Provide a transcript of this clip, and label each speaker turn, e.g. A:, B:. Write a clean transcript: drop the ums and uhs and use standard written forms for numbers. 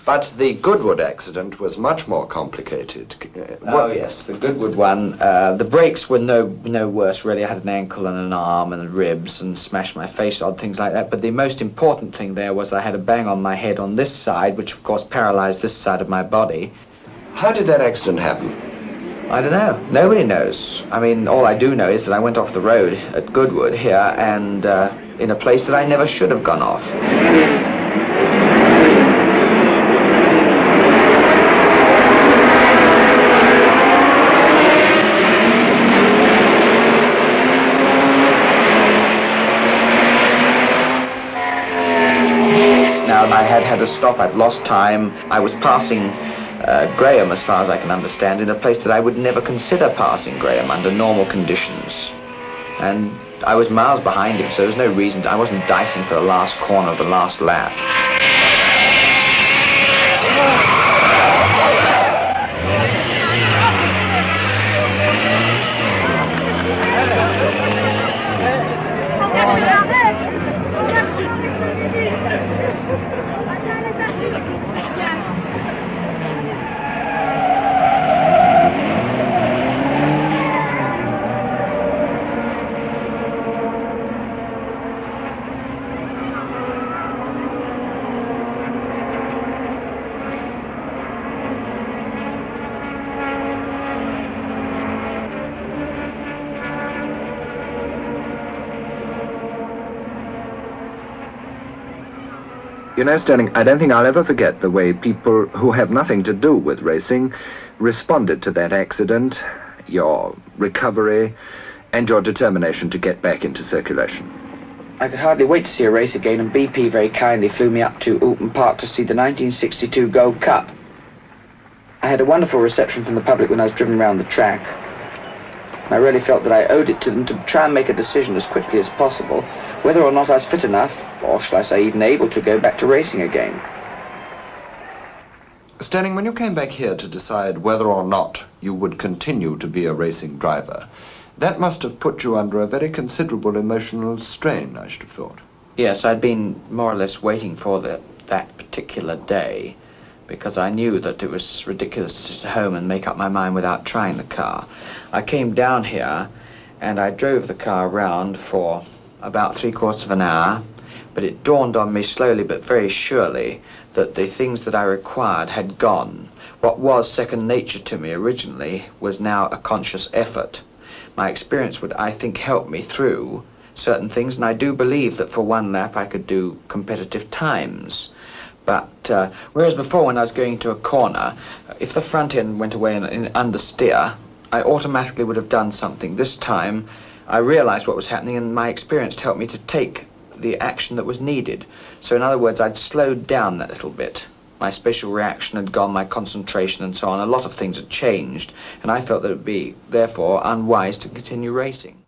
A: But the Goodwood accident was much more complicated.
B: Yes, the Goodwood one. The brakes were no worse, really. I had an ankle and an arm and ribs and smashed my face, odd things like that. But the most important thing there was I had a bang on my head on this side, which of course paralyzed this side of my body.
A: How did that accident happen?
B: I don't know. Nobody knows. I mean, all I do know is that I went off the road at Goodwood here and in a place that I never should have gone off. I had a stop, I'd lost time. I was passing Graham, as far as I can understand, in a place that I would never consider passing Graham under normal conditions. And I was miles behind him, so there was no reason I wasn't dicing for the last corner of the last lap.
A: You know, Stirling, I don't think I'll ever forget the way people who have nothing to do with racing responded to that accident, your recovery, and your determination to get back into circulation.
B: I could hardly wait to see a race again, and BP very kindly flew me up to Alton Park to see the 1962 Gold Cup. I had a wonderful reception from the public when I was driven around the track. I really felt that I owed it to them to try and make a decision as quickly as possible whether or not I was fit enough, or shall I say even able, to go back to racing again.
A: Stirling, when you came back here to decide whether or not you would continue to be a racing driver, that must have put you under a very considerable emotional strain, I should have thought.
B: Yes, I'd been more or less waiting for that particular day, because I knew that it was ridiculous to sit at home and make up my mind without trying the car. I came down here and I drove the car around for about 3/4 of an hour, but it dawned on me slowly but very surely that the things that I required had gone. What was second nature to me originally was now a conscious effort. My experience would, I think, help me through certain things, and I do believe that for one lap I could do competitive times. But whereas before, when I was going to a corner, if the front end went away in understeer, I automatically would have done something. This time, I realized what was happening, and my experience helped me to take the action that was needed. So in other words, I'd slowed down that little bit. My spatial reaction had gone, my concentration and so on. A lot of things had changed, and I felt that it would be, therefore, unwise to continue racing.